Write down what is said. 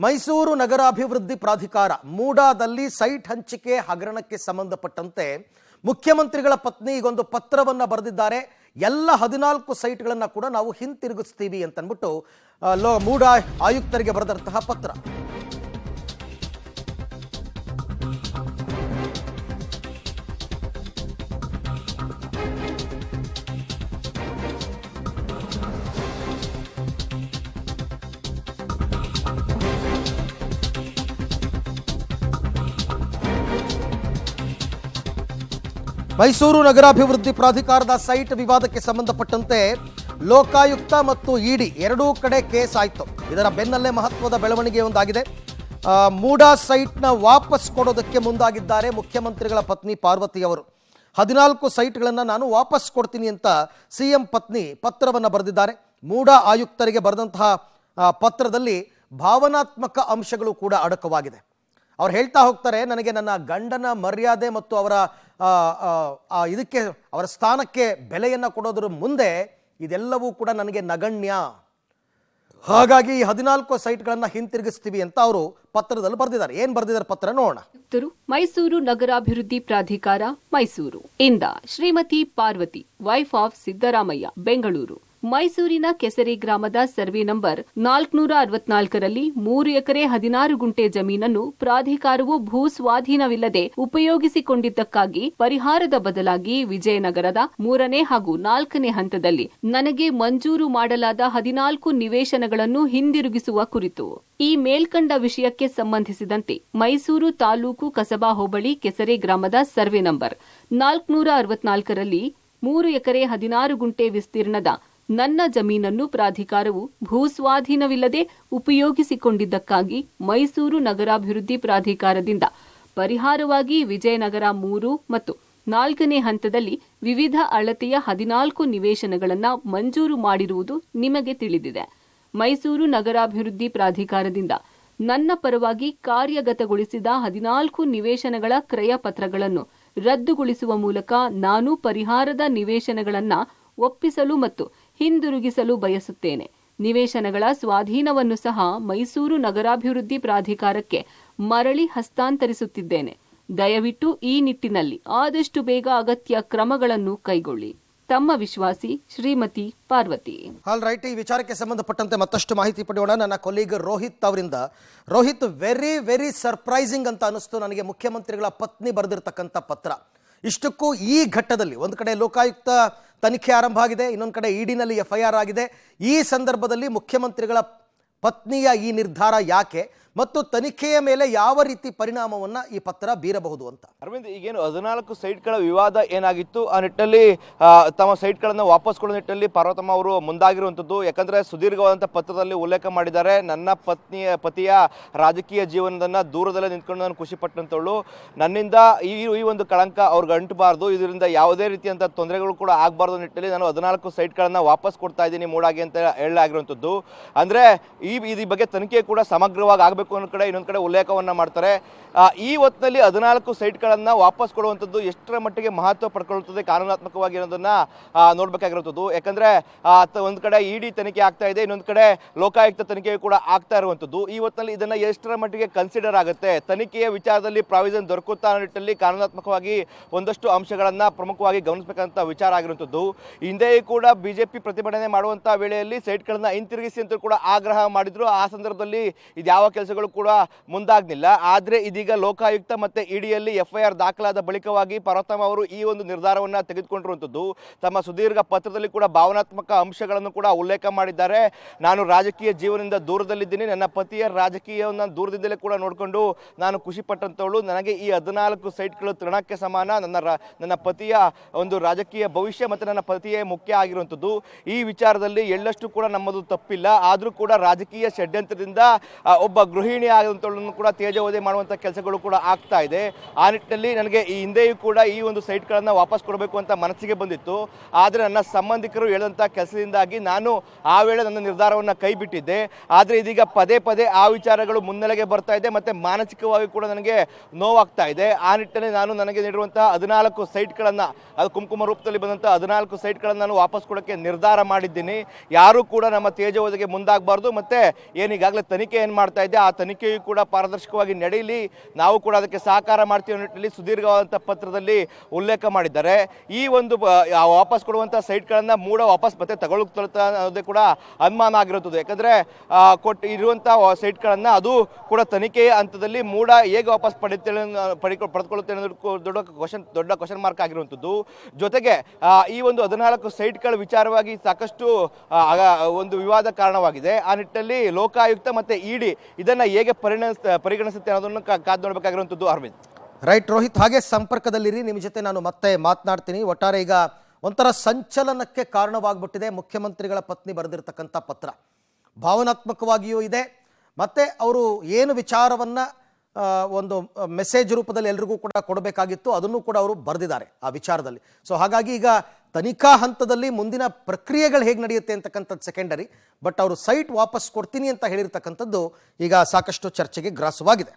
ಮೈಸೂರು ನಗರಾಭಿವೃದ್ಧಿ ಪ್ರಾಧಿಕಾರ ಮೂಡಾದಲ್ಲಿ ಸೈಟ್ ಹಂಚಿಕೆ ಹಗರಣಕ್ಕೆ ಸಂಬಂಧಪಟ್ಟಂತೆ ಮುಖ್ಯಮಂತ್ರಿಗಳ ಪತ್ನಿ ಈಗೊಂದು ಪತ್ರವನ್ನು ಬರೆದಿದ್ದಾರೆ. ಎಲ್ಲ 14 ಸೈಟ್ಗಳನ್ನು ಕೂಡ ನಾವು ಹಿಂತಿರುಗಿಸ್ತೀವಿ ಅಂತಂದ್ಬಿಟ್ಟು ಮೂಡಾ ಆಯುಕ್ತರಿಗೆ ಬರೆದಂತಹ ಪತ್ರ. ಮೈಸೂರು ನಗರಾಭಿವೃದ್ಧಿ ಪ್ರಾಧಿಕಾರದ ಸೈಟ್ ವಿವಾದಕ್ಕೆ ಸಂಬಂಧಪಟ್ಟಂತೆ ಲೋಕಾಯುಕ್ತ ಮತ್ತು ಇಡಿ ಎರಡೂ ಕಡೆ ಕೇಸ್ ಆಯಿತು. ಇದರ ಬೆನ್ನಲ್ಲೇ ಮಹತ್ವದ ಬೆಳವಣಿಗೆ ಒಂದಾಗಿದೆ. ಮೂಡಾ ಸೈಟ್ನ ವಾಪಸ್ ಕೊಡೋದಕ್ಕೆ ಮುಂದಾಗಿದ್ದಾರೆ ಮುಖ್ಯಮಂತ್ರಿಗಳ ಪತ್ನಿ ಪಾರ್ವತಿ ಅವರು. 14 ಸೈಟ್ಗಳನ್ನು ನಾನು ವಾಪಸ್ ಕೊಡ್ತೀನಿ ಅಂತ ಸಿಎಂ ಪತ್ನಿ ಪತ್ರವನ್ನು ಬರೆದಿದ್ದಾರೆ. ಮೂಡಾ ಆಯುಕ್ತರಿಗೆ ಬರೆದಂತಹ ಪತ್ರದಲ್ಲಿ ಭಾವನಾತ್ಮಕ ಅಂಶಗಳು ಕೂಡ ಅಡಕವಾಗಿದೆ. ಅವ್ರು ಹೇಳ್ತಾ ಹೋಗ್ತಾರೆ, ನನಗೆ ನನ್ನ ಗಂಡನ ಮರ್ಯಾದೆ ಮತ್ತು ಅವರ ಇದಕ್ಕೆ ಅವರ ಸ್ಥಾನಕ್ಕೆ ಬೆಲೆಯನ್ನು ಕೊಡೋದ್ರ ಮುಂದೆ ಇದೆಲ್ಲವೂ ಕೂಡ ನನಗೆ ನಗಣ್ಯ. ಹಾಗಾಗಿ 14 ಸೈಟ್ಗಳನ್ನು ಹಿಂತಿರುಗಿಸ್ತೀವಿ ಅಂತ ಅವರು ಪತ್ರದಲ್ಲಿ ಬರೆದಿದ್ದಾರೆ. ಏನ್ ಬರೆದಿದ್ದಾರೆ ಪತ್ರ ನೋಡೋಣ. ಮೈಸೂರು ನಗರಾಭಿವೃದ್ಧಿ ಪ್ರಾಧಿಕಾರ ಮೈಸೂರು ಇಂದ ಶ್ರೀಮತಿ ಪಾರ್ವತಿ, ವೈಫ್ ಆಫ್ ಸಿದ್ದರಾಮಯ್ಯ, ಬೆಂಗಳೂರು. ಮೈಸೂರಿನ ಕೆಸರೆ ಗ್ರಾಮದ ಸರ್ವೆ ನಂಬರ್ 464ರಲ್ಲಿ 3 ಎಕರೆ 16 ಗುಂಟೆ ಜಮೀನನ್ನು ಪ್ರಾಧಿಕಾರವು ಭೂ ಸ್ವಾಧೀನವಿಲ್ಲದೆ ಉಪಯೋಗಿಸಿಕೊಂಡಿದ್ದಕ್ಕಾಗಿ ಪರಿಹಾರದ ಬದಲಾಗಿ ವಿಜಯನಗರದ 3ನೇ ಹಾಗೂ 4ನೇ ಹಂತದಲ್ಲಿ ನನಗೆ ಮಂಜೂರು ಮಾಡಲಾದ 14 ನಿವೇಶನಗಳನ್ನು ಹಿಂದಿರುಗಿಸುವ ಕುರಿತು ಈ ಮೇಲ್ಕಂಡ ವಿಷಯಕ್ಕೆ ಸಂಬಂಧಿಸಿದಂತೆ ಮೈಸೂರು ತಾಲೂಕು ಕಸಬಾ ಹೋಬಳಿ ಕೆಸರೆ ಗ್ರಾಮದ ಸರ್ವೆ ನಂಬರ್ 464ರಲ್ಲಿ 3 ಎಕರೆ 16 ಗುಂಟೆ ವಿಸ್ತೀರ್ಣದ ನನ್ನ ಜಮೀನನ್ನು ಪ್ರಾಧಿಕಾರವು ಭೂಸ್ವಾಧೀನವಿಲ್ಲದೆ ಉಪಯೋಗಿಸಿಕೊಂಡಿದ್ದಕ್ಕಾಗಿ ಮೈಸೂರು ನಗರಾಭಿವೃದ್ಧಿ ಪ್ರಾಧಿಕಾರದಿಂದ ಪರಿಹಾರವಾಗಿ ವಿಜಯನಗರ 3 ಮತ್ತು 4ನೇ ಹಂತದಲ್ಲಿ ವಿವಿಧ ಅಳತೆಯ 14 ನಿವೇಶನಗಳನ್ನು ಮಂಜೂರು ಮಾಡಿರುವುದು ನಿಮಗೆ ತಿಳಿದಿದೆ. ಮೈಸೂರು ನಗರಾಭಿವೃದ್ಧಿ ಪ್ರಾಧಿಕಾರದಿಂದ ನನ್ನ ಪರವಾಗಿ ಕಾರ್ಯಗತಗೊಳಿಸಿದ 14 ನಿವೇಶನಗಳ ಕ್ರಯ ಪತ್ರಗಳನ್ನು ರದ್ದುಗೊಳಿಸುವ ಮೂಲಕ ನಾನು ಪರಿಹಾರದ ನಿವೇಶನಗಳನ್ನು ಒಪ್ಪಿಸಲು ಮತ್ತು ಹಿಂದಿರುಗಿಸಲು ಬಯಸುತ್ತೇನೆ. ನಿವೇಶನಗಳ ಸ್ವಾಧೀನವನ್ನು ಸಹ ಮೈಸೂರು ನಗರಾಭಿವೃದ್ಧಿ ಪ್ರಾಧಿಕಾರಕ್ಕೆ ಮರಳಿ ಹಸ್ತಾಂತರಿಸುತ್ತಿದ್ದೇನೆ. ದಯವಿಟ್ಟು ಈ ನಿಟ್ಟಿನಲ್ಲಿ ಆದಷ್ಟು ಬೇಗ ಅಗತ್ಯ ಕ್ರಮಗಳನ್ನು ಕೈಗೊಳ್ಳಿ. ತಮ್ಮ ವಿಶ್ವಾಸಿ ಶ್ರೀಮತಿ ಪಾರ್ವತಿ. ಆಲ್ ರೈಟ್, ಈ ವಿಚಾರಕ್ಕೆ ಸಂಬಂಧಪಟ್ಟಂತೆ ಮತ್ತಷ್ಟು ಮಾಹಿತಿ ಪಡೆಯೋಣ ನನ್ನ ಕೊಲೀಗ್ ರೋಹಿತ್ ಅವರಿಂದ. ರೋಹಿತ್, ವೆರಿ ವೆರಿ ಸರ್ಪ್ರೈಸಿಂಗ್ ಅಂತ ಅನಿಸ್ತು ನನಗೆ ಮುಖ್ಯಮಂತ್ರಿಗಳ ಪತ್ನಿ ಬರೆದಿರ್ತಕ್ಕಂಥ ಪತ್ರ. ಇಷ್ಟಕ್ಕೂ ಈ ಘಟ್ಟದಲ್ಲಿ ಒಂದು ಕಡೆ ಲೋಕಾಯುಕ್ತ ತನಿಖೆ ಆರಂಭ ಆಗಿದೆ, ಇನ್ನೊಂದು ಕಡೆ ಇಡಿನಲ್ಲಿ FIR ಆಗಿದೆ. ಈ ಸಂದರ್ಭದಲ್ಲಿ ಮುಖ್ಯಮಂತ್ರಿಗಳ ಪತ್ನಿಯ ಈ ನಿರ್ಧಾರ ಯಾಕೆ ಮತ್ತು ತನಿಖೆಯ ಮೇಲೆ ಯಾವ ರೀತಿ ಪರಿಣಾಮವನ್ನು ಈ ಪತ್ರ ಬೀರಬಹುದು ಅಂತ? ಅರವಿಂದ್, ಈಗೇನು 14 ಸೈಟ್ಗಳ ವಿವಾದ ಏನಾಗಿತ್ತು, ಆ ನಿಟ್ಟಿನಲ್ಲಿ ತಮ್ಮ ಸೈಟ್ಗಳನ್ನು ವಾಪಸ್ ಕೊಡೋ ನಿಟ್ಟಿನಲ್ಲಿ ಪಾರ್ವತಮ್ಮ ಅವರು ಮುಂದಾಗಿರುವಂಥದ್ದು. ಯಾಕಂದರೆ ಸುದೀರ್ಘವಾದಂಥ ಪತ್ರದಲ್ಲಿ ಉಲ್ಲೇಖ ಮಾಡಿದ್ದಾರೆ, ನನ್ನ ಪತಿಯ ರಾಜಕೀಯ ಜೀವನದನ್ನು ದೂರದಲ್ಲೇ ನಿಂತ್ಕೊಂಡು ನಾನು ಖುಷಿ ಪಟ್ಟಂತವಳು. ನನ್ನಿಂದ ಈ ಒಂದು ಕಳಂಕ ಅವ್ರಿಗೆ ಅಂಟಬಾರ್ದು, ಇದರಿಂದ ಯಾವುದೇ ರೀತಿಯಂಥ ತೊಂದರೆಗಳು ಕೂಡ ಆಗಬಾರ್ದು ನಿಟ್ಟಿನಲ್ಲಿ ನಾನು 14 ಸೈಟ್ಗಳನ್ನು ವಾಪಸ್ ಕೊಡ್ತಾ ಇದ್ದೀನಿ ಮೂಡಾಗೆ ಅಂತ ಹೇಳಲಾಗಿರುವಂಥದ್ದು. ಅಂದರೆ ಈ ಬಗ್ಗೆ ತನಿಖೆ ಕೂಡ ಸಮಗ್ರವಾಗಿ ಆಗಬೇಕು ಅನ್ನೋ ಕಡೆ ಇನ್ನೊಂದು ಕಡೆ ಉಲ್ಲೇಖವನ್ನು ಮಾಡ್ತಾರೆ. ಈ ಹೊತ್ತಿನಲ್ಲಿ 14 ಸೈಟ್ಗಳನ್ನು ವಾಪಸ್ ಕೊಡುವಂಥದ್ದು ಎಷ್ಟರ ಮಟ್ಟಿಗೆ ಮಹತ್ವ ಪಡ್ಕೊಳ್ಳುತ್ತದೆ ಕಾನೂನಾತ್ಮಕವಾಗಿ ಅನ್ನೋದನ್ನು ನೋಡಬೇಕಾಗಿರುವಂಥದ್ದು. ಯಾಕಂದರೆ ಒಂದು ಕಡೆ ಇಡಿ ತನಿಖೆ ಆಗ್ತಾ ಇದೆ, ಇನ್ನೊಂದು ಕಡೆ ಲೋಕಾಯುಕ್ತ ತನಿಖೆ ಕೂಡ ಆಗ್ತಾ ಇರುವಂಥದ್ದು. ಈ ಹೊತ್ತಿನಲ್ಲಿ ಇದನ್ನು ಎಷ್ಟರ ಮಟ್ಟಿಗೆ ಕನ್ಸಿಡರ್ ಆಗುತ್ತೆ, ತನಿಖೆಯ ವಿಚಾರದಲ್ಲಿ ಪ್ರಾವಿಷನ್ ದೊರಕುತ್ತಾ ಅನ್ನೋ ನಿಟ್ಟಿನಲ್ಲಿ ಕಾನೂನಾತ್ಮಕವಾಗಿ ಒಂದಷ್ಟು ಅಂಶಗಳನ್ನು ಪ್ರಮುಖವಾಗಿ ಗಮನಿಸಬೇಕಂತ ವಿಚಾರ ಆಗಿರುವಂಥದ್ದು. ಹಿಂದೆಯೂ ಕೂಡ ಬಿಜೆಪಿ ಪ್ರತಿಭಟನೆ ಮಾಡುವಂಥ ವೇಳೆಯಲ್ಲಿ ಸೈಟ್ಗಳನ್ನು ಹಿಂತಿರುಗಿಸಿ ಅಂತ ಕೂಡ ಆಗ್ರಹ ಮಾಡಿದ್ರು. ಆ ಸಂದರ್ಭದಲ್ಲಿ ಇದು ಯಾವ ಕೆಲಸಗಳು ಕೂಡ ಮುಂದಾಗಲಿಲ್ಲ. ಆದರೆ ಇದೀಗ ಲೋಕಾಯುಕ್ತ ಮತ್ತೆ ಇಡಿಯಲ್ಲಿ FIR ದಾಖಲಾದ ಬಳಿಕವಾಗಿ ಪಾರ್ವತಮ್ಮ ಅವರು ಈ ಒಂದು ನಿರ್ಧಾರವನ್ನು ತೆಗೆದುಕೊಂಡಿರುವಂಥದ್ದು. ತಮ್ಮ ಸುದೀರ್ಘ ಪತ್ರದಲ್ಲಿ ಕೂಡ ಭಾವನಾತ್ಮಕ ಅಂಶಗಳನ್ನು ಕೂಡ ಉಲ್ಲೇಖ ಮಾಡಿದ್ದಾರೆ. ನಾನು ರಾಜಕೀಯ ಜೀವನದಿಂದ ದೂರದಲ್ಲಿದ್ದೀನಿ, ನನ್ನ ಪತಿಯ ರಾಜಕೀಯವನ್ನು ದೂರದಿಂದಲೇ ಕೂಡ ನೋಡಿಕೊಂಡು ನಾನು ಖುಷಿ ಪಟ್ಟಂತವಳು. ನನಗೆ ಈ 14 ಸೈಟ್ಗಳು ತೃಣಕ್ಕೆ ಸಮಾನ. ನನ್ನ ಪತಿಯ ಒಂದು ರಾಜಕೀಯ ಭವಿಷ್ಯ ಮತ್ತು ನನ್ನ ಪತಿಯೇ ಮುಖ್ಯ ಆಗಿರುವಂಥದ್ದು. ಈ ವಿಚಾರದಲ್ಲಿ ಎಳ್ಳಷ್ಟು ಕೂಡ ನಮ್ಮದು ತಪ್ಪಿಲ್ಲ. ಆದರೂ ಕೂಡ ರಾಜಕೀಯ ಷಡ್ಯಂತ್ರದಿಂದ ಒಬ್ಬ ಗೃಹಿಣಿ ಆದಂಥವಳನ್ನು ಕೂಡ ತೇಜೋವಧೆ ಮಾಡುವಂಥ ಕೆಲಸಗಳು ಕೂಡ ಆಗ್ತಾ ಇದೆ. ಆ ನಿಟ್ಟಿನಲ್ಲಿ ನನಗೆ ಈ ಹಿಂದೆಯೂ ಕೂಡ ಈ ಒಂದು ಸೈಟ್ಗಳನ್ನು ವಾಪಸ್ ಕೊಡಬೇಕು ಅಂತ ಮನಸ್ಸಿಗೆ ಬಂದಿತ್ತು. ಆದರೆ ನನ್ನ ಸಂಬಂಧಿಕರು ಹೇಳಿದಂಥ ಕೆಲಸದಿಂದಾಗಿ ನಾನು ಆ ವೇಳೆ ನನ್ನ ನಿರ್ಧಾರವನ್ನು ಕೈ ಬಿಟ್ಟಿದ್ದೆ. ಆದರೆ ಇದೀಗ ಪದೇ ಪದೇ ಆ ವಿಚಾರಗಳು ಮುನ್ನೆಲೆಗೆ ಬರ್ತಾ ಇದೆ ಮತ್ತು ಮಾನಸಿಕವಾಗಿ ಕೂಡ ನನಗೆ ನೋವಾಗ್ತಾ ಇದೆ. ಆ ನಿಟ್ಟಿನಲ್ಲಿ ನಾನು ನನಗೆ ನೀಡಿರುವಂತಹ 14 ಸೈಟ್ಗಳನ್ನು, ಅದು ಕುಂಕುಮ ರೂಪದಲ್ಲಿ ಬಂದಂಥ 14 ಸೈಟ್ಗಳನ್ನು ನಾನು ವಾಪಸ್ ಕೊಡೋಕ್ಕೆ ನಿರ್ಧಾರ ಮಾಡಿದ್ದೀನಿ. ಯಾರೂ ಕೂಡ ನಮ್ಮ ತೇಜೋವಧೆಗೆ ಮುಂದಾಗಬಾರ್ದು. ಮತ್ತು ಏನೀಗಾಗಲೇ ತನಿಖೆ ಏನು ಮಾಡ್ತಾ ಇದೆ ಆ ತನಿಖೆಯು ಕೂಡ ಪಾರದರ್ಶಕವಾಗಿ ನಡೆಯಲಿ, ನಾವು ಕೂಡ ಅದಕ್ಕೆ ಸಹಕಾರ ಮಾಡ್ತೀವಿ ಅನ್ನೋ ನಿಟ್ಟಿನಲ್ಲಿ ಸುದೀರ್ಘವಾದಂಥ ಪತ್ರದಲ್ಲಿ ಉಲ್ಲೇಖ ಮಾಡಿದ್ದಾರೆ. ಈ ಒಂದು ವಾಪಸ್ ಕೊಡುವಂಥ ಸೈಟ್ಗಳನ್ನು ಮೂಡ ವಾಪಸ್ ಮತ್ತೆ ತಗೊಳ್ತಾ ಅನ್ನೋದೇ ಕೂಡ ಅನುಮಾನ ಆಗಿರುತ್ತದೆ. ಯಾಕಂದರೆ ಇರುವಂಥ ಸೈಟ್ಗಳನ್ನು ಅದು ಕೂಡ ತನಿಖೆಯ ಹಂತದಲ್ಲಿ ಮೂಡ ಹೇಗೆ ವಾಪಸ್ ಪಡೆದುಕೊಳ್ಳುತ್ತೆ ಅನ್ನೋದು ದೊಡ್ಡ ಕ್ವಶನ್ ಮಾರ್ಕ್ ಆಗಿರುವಂಥದ್ದು. ಜೊತೆಗೆ ಈ ಒಂದು 14 ಸೈಟ್ಗಳ ವಿಚಾರವಾಗಿ ಸಾಕಷ್ಟು ಒಂದು ವಿವಾದ ಕಾರಣವಾಗಿದೆ. ಆ ನಿಟ್ಟಿನಲ್ಲಿ ಲೋಕಾಯುಕ್ತ ಮತ್ತೆ ಇಡಿ ಇದನ್ನ ಹೇಗೆ ಪರಿಗಣಿಸುತ್ತೆ ಅನ್ನೋದನ್ನು ಕಾದು ನೋಡಬೇಕಾಗಿರುವಂಥದ್ದು. ಅರವಿಂದ್. ರೈಟ್ ರೋಹಿತ್, ಹಾಗೆ ಸಂಪರ್ಕದಲ್ಲಿರಿ, ನಿಮ್ಮ ಜೊತೆ ನಾನು ಮತ್ತೆ ಮಾತನಾಡ್ತೀನಿ. ಒಟ್ಟಾರೆ ಈಗ ಒಂಥರ ಸಂಚಲನಕ್ಕೆ ಕಾರಣವಾಗ್ಬಿಟ್ಟಿದೆ ಮುಖ್ಯಮಂತ್ರಿಗಳ ಪತ್ನಿ ಬರೆದಿರ್ತಕ್ಕಂಥ ಪತ್ರ. ಭಾವನಾತ್ಮಕವಾಗಿಯೂ ಇದೆ, ಮತ್ತೆ ಅವರು ಏನು ವಿಚಾರವನ್ನ ಒಂದು ಮೆಸೇಜ್ ರೂಪದಲ್ಲಿ ಎಲ್ರಿಗೂ ಕೂಡ ಕೊಡಬೇಕಾಗಿತ್ತು ಅದನ್ನು ಕೂಡ ಅವರು ಬರೆದಿದ್ದಾರೆ ಆ ವಿಚಾರದಲ್ಲಿ. ಸೊ ಹಾಗಾಗಿ ಈಗ ತನಿಖಾ ಹಂತದಲ್ಲಿ ಮುಂದಿನ ಪ್ರಕ್ರಿಯೆಗಳು ಹೇಗೆ ನಡೆಯುತ್ತೆ ಅಂತಕ್ಕಂಥದ್ದು ಸೆಕೆಂಡರಿ, ಬಟ್ ಅವರು ಸೈಟ್ ವಾಪಸ್ ಕೊಡ್ತೀನಿ ಅಂತ ಹೇಳಿರ್ತಕ್ಕಂಥದ್ದು ಈಗ ಸಾಕಷ್ಟು ಚರ್ಚೆಗೆ ಗ್ರಾಸವಾಗಿದೆ.